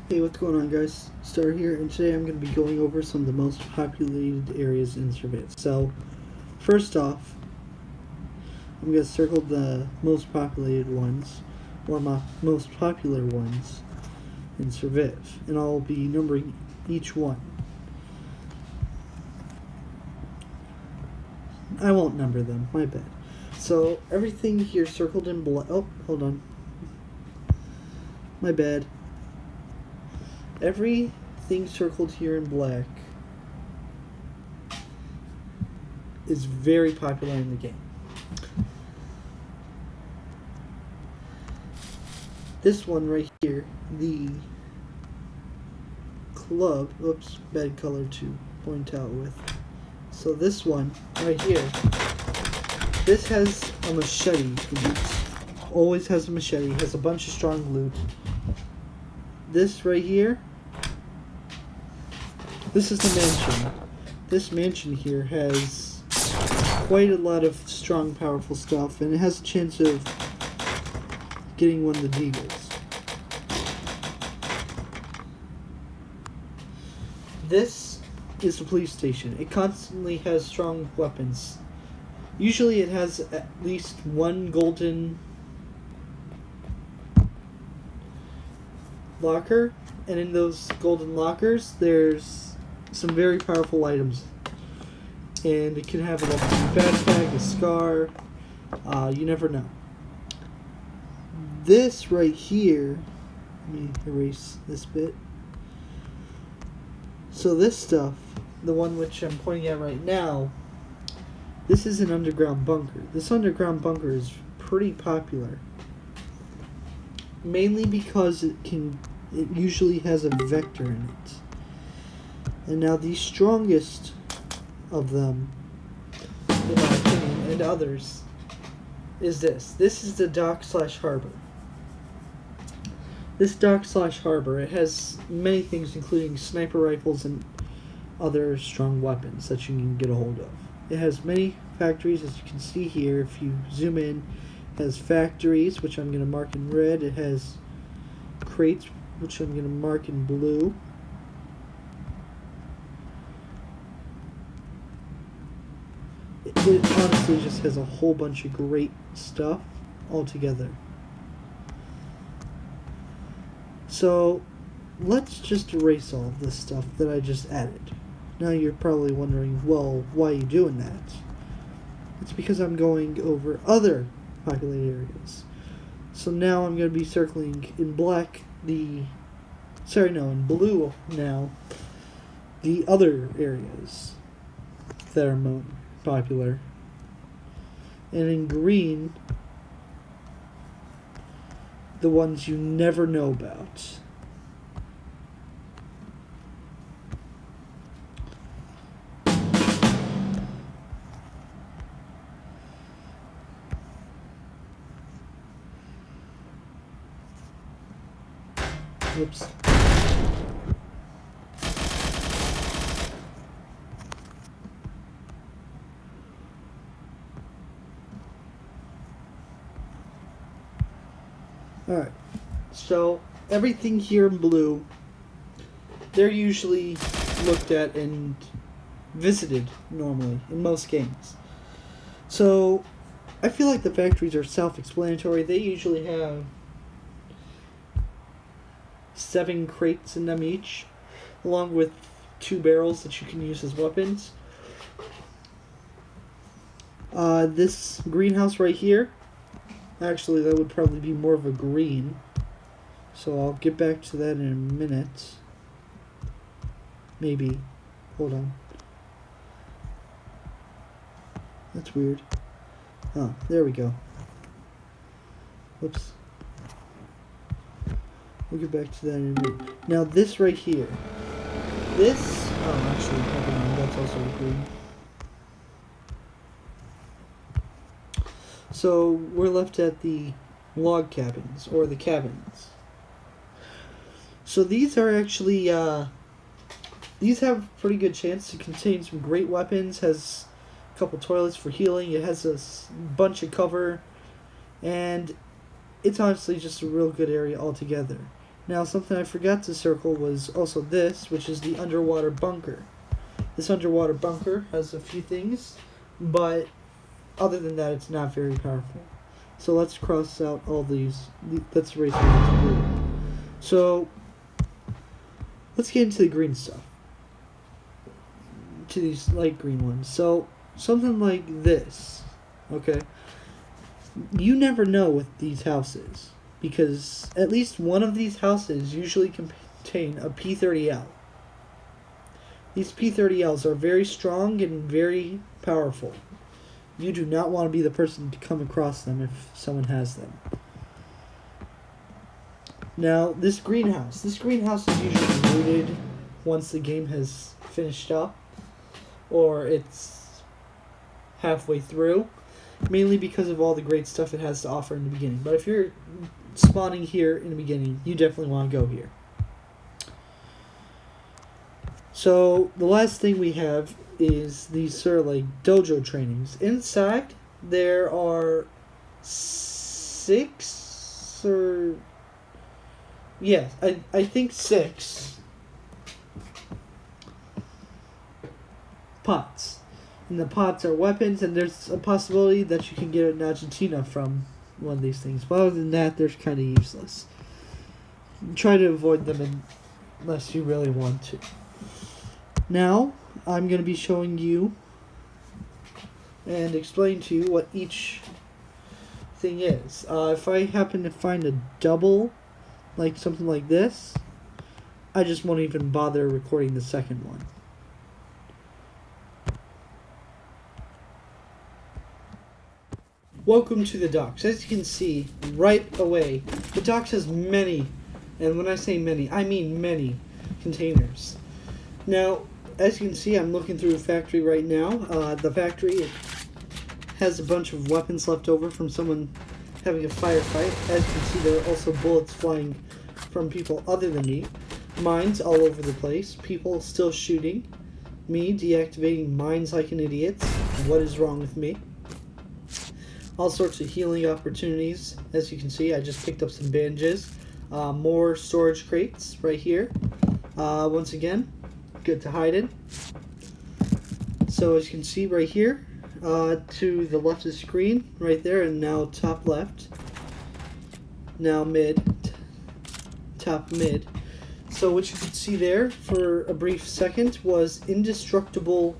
Hey, what's going on, guys? Star here, and today I'm going to be going over some of the most populated areas in surviv. So, first off, I'm going to circle the most populated ones, or most popular ones in surviv, and I'll be numbering each one. I won't number them, my bad. So, everything here circled in black. Oh, hold on. My bad. Everything circled here in black is very popular in the game. This one right here, the club, oops, bad color to point out with. So this one right here, this has a machete. Always has a machete, has a bunch of strong loot. This right here, this is the mansion. This mansion here has quite a lot of strong, powerful stuff, and it has a chance of getting one of the deagles. This is the police station. It constantly has strong weapons. Usually it has at least one golden locker, and in those golden lockers there's some very powerful items. And it can have a backpack, a scar, you never know. This right here, let me erase this bit. So this stuff, the one which I'm pointing at right now, this is an underground bunker. This underground bunker is pretty popular. Mainly because it usually has a vector in it. And now the strongest of them, in my opinion, and others, is this. This is the dock/harbor. This dock/harbor, it has many things, including sniper rifles and other strong weapons that you can get a hold of. It has many factories, as you can see here. If you zoom in, it has factories, which I'm going to mark in red. It has crates, which I'm going to mark in blue. It honestly just has a whole bunch of great stuff all together. So, let's just erase all of this stuff that I just added. Now you're probably wondering, well, why are you doing that? It's because I'm going over other populated areas. So now I'm going to be circling in black in blue now, the other areas that are more popular. And in green, the ones you never know about. Oops. Alright, so everything here in blue, they're usually looked at and visited normally in most games. So I feel like the factories are self-explanatory. They usually have 7 crates in them each, along with 2 barrels that you can use as weapons. This greenhouse right here, actually, that would probably be more of a green. So I'll get back to that in a minute. Maybe. Hold on. That's weird. Oh, there we go. Whoops. We'll get back to that in a minute. Now this right here. This... Oh, actually, never mind. That's also green. So we're left at the log cabins, or the cabins. So these are actually, these have a pretty good chance to contain some great weapons. Has a couple toilets for healing. It has a bunch of cover, and it's honestly just a real good area altogether. Now, something I forgot to circle was also this, which is the underwater bunker. This underwater bunker has a few things, but other than that, it's not very powerful. So let's cross out all these. Let's erase all these blue. So let's get into the green stuff. To these light green ones. So something like this. Okay. You never know with these houses, because at least one of these houses usually contain a P30L. These P30Ls are very strong and very powerful. You do not want to be the person to come across them if someone has them. Now, this greenhouse is usually looted once the game has finished up, or it's halfway through, mainly because of all the great stuff it has to offer in the beginning. But if you're spawning here in the beginning, you definitely want to go here. So the last thing we have is these sort of like dojo trainings. Inside there are 6 or yes, I think 6 pots. And the pots are weapons, and there's a possibility that you can get an Argentina from one of these things. But other than that, they're kind of useless. Try to avoid them unless you really want to. Now, I'm going to be showing you and explain to you what each thing is. If I happen to find a double, like something like this, I just won't even bother recording the second one. Welcome to the docks. As you can see right away, the docks has many, and when I say many, I mean many containers. Now, as you can see, I'm looking through the factory right now. The factory has a bunch of weapons left over from someone having a firefight. As you can see, there are also bullets flying from people other than me. Mines all over the place. People still shooting. Me deactivating mines like an idiot. What is wrong with me? All sorts of healing opportunities. As you can see, I just picked up some bandages. More storage crates right here. Once again, good to hide in. So as you can see right here, to the left of the screen, right there, and now top left. Now mid, top mid. So what you could see there for a brief second was indestructible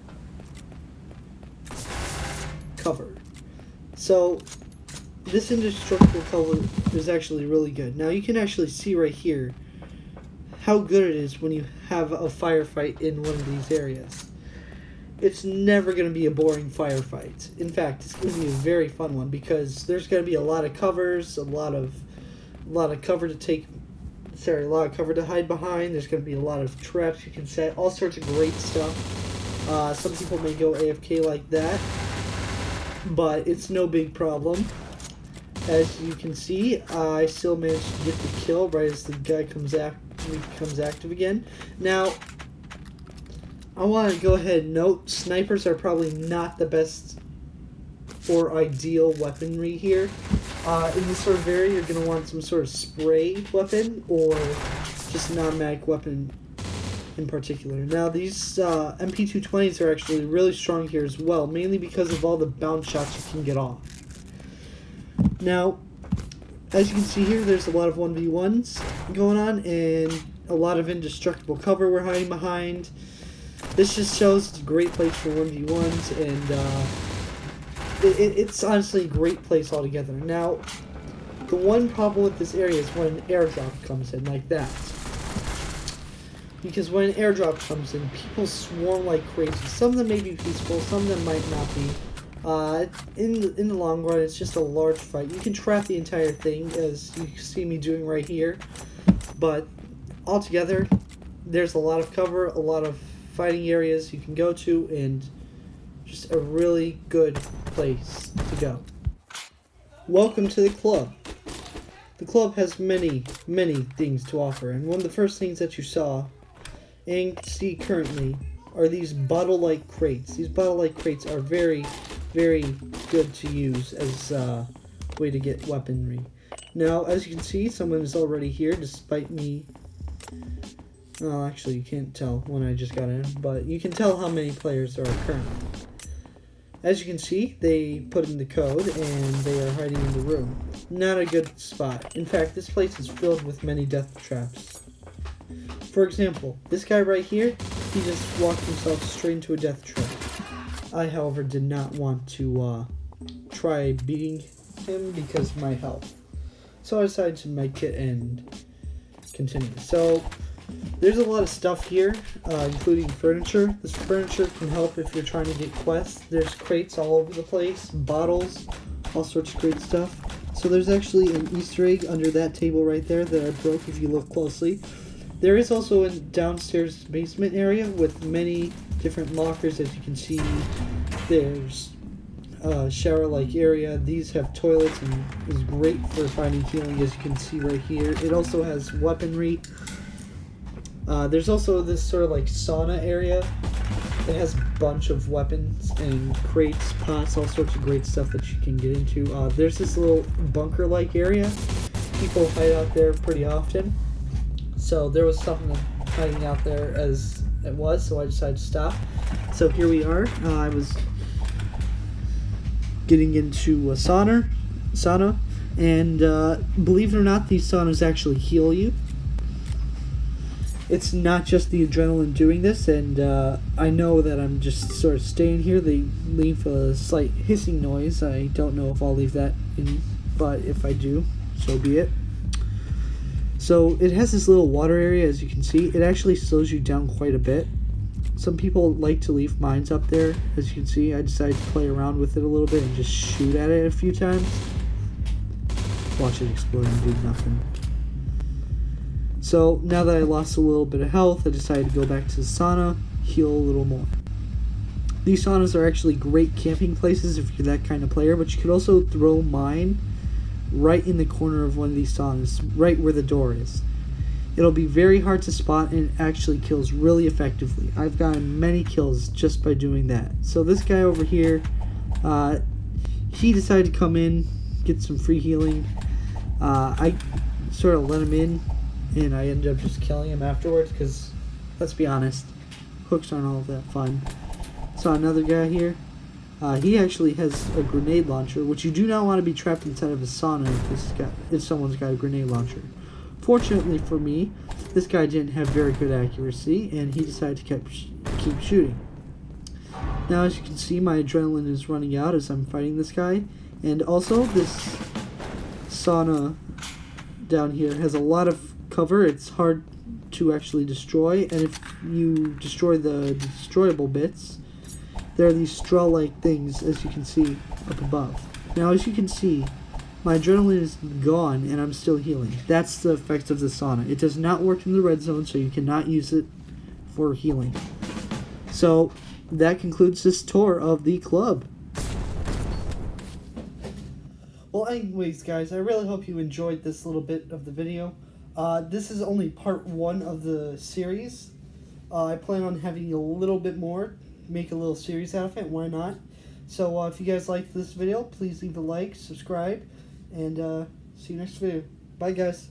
cover. So this indestructible cover is actually really good. Now you can actually see right here how good it is when you have a firefight in one of these areas. It's never going to be a boring firefight. In fact, it's going to be a very fun one because there's going to be a lot of covers, a lot of cover to cover to hide behind. There's going to be a lot of traps you can set, all sorts of great stuff. Some people may go AFK like that, but it's no big problem. As you can see, I still managed to get the kill right as the guy becomes active again. Now, I want to go ahead and note, snipers are probably not the best or ideal weaponry here. In this sort of area, you're going to want some sort of spray weapon or just an automatic weapon in particular. Now, these MP220s are actually really strong here as well, mainly because of all the bounce shots you can get off. Now, as you can see here, there's a lot of 1v1s going on and a lot of indestructible cover we're hiding behind. This just shows it's a great place for 1v1s, and it's honestly a great place altogether. Now, the one problem with this area is when an airdrop comes in like that. Because when an airdrop comes in, people swarm like crazy. Some of them may be peaceful, some of them might not be. In the long run, it's just a large fight. You can trap the entire thing, as you see me doing right here. But altogether, there's a lot of cover, a lot of fighting areas you can go to, and just a really good place to go. Welcome to the club. The club has many, many things to offer, and one of the first things that you saw and see currently are these bottle-like crates. These bottle-like crates are very, very good to use as a way to get weaponry. Now, as you can see, someone is already here, despite me. Well, actually, you can't tell when I just got in, but you can tell how many players there are currently. As you can see, they put in the code, and they are hiding in the room. Not a good spot. In fact, this place is filled with many death traps. For example, this guy right here, he just walked himself straight into a death trap. I, however, did not want to try beating him because of my health. So I decided to make it and continue. So there's a lot of stuff here, including furniture. This furniture can help if you're trying to get quests. There's crates all over the place, bottles, all sorts of great stuff. So there's actually an Easter egg under that table right there that I broke if you look closely. There is also a downstairs basement area with many different lockers. As you can see, there's a shower-like area. These have toilets and is great for finding healing, as you can see right here. It also has weaponry. There's also this sort of like sauna area. It has a bunch of weapons and crates, pots, all sorts of great stuff that you can get into. There's this little bunker-like area. People hide out there pretty often. So there was something hiding out there as it was, so I decided to stop. So here we are. I was getting into a sauna, and believe it or not, these saunas actually heal you. It's not just the adrenaline doing this, and I know that I'm just sort of staying here. They leave a slight hissing noise. I don't know if I'll leave that in, but if I do, so be it. So it has this little water area, as you can see. It actually slows you down quite a bit. Some people like to leave mines up there, as you can see. I decided to play around with it a little bit and just shoot at it a few times. Watch it explode and do nothing. So now that I lost a little bit of health, I decided to go back to the sauna, heal a little more. These saunas are actually great camping places if you're that kind of player, but you could also throw mine right in the corner of one of these saunas, right where the door is. It'll be very hard to spot, and it actually kills really effectively. I've gotten many kills just by doing that. So this guy over here, he decided to come in, get some free healing. I sort of let him in, and I ended up just killing him afterwards because, let's be honest, hooks aren't all that fun. Saw another guy here. He actually has a grenade launcher, which you do not want to be trapped inside of a sauna if someone's got a grenade launcher. Fortunately for me, this guy didn't have very good accuracy, and he decided to keep shooting. Now, as you can see, my adrenaline is running out as I'm fighting this guy, and also this sauna down here has a lot of cover. It's hard to actually destroy, and if you destroy the destroyable bits, there are these straw-like things, as you can see up above. Now, as you can see, my adrenaline is gone, and I'm still healing. That's the effect of the sauna. It does not work in the red zone, so you cannot use it for healing. So, that concludes this tour of the club. Well, anyways, guys, I really hope you enjoyed this little bit of the video. This is only part 1 of the series. I plan on having a little bit more. Make a little series out of it, why not? So if you guys liked this video, please leave a like, subscribe, and see you next video. Bye, guys.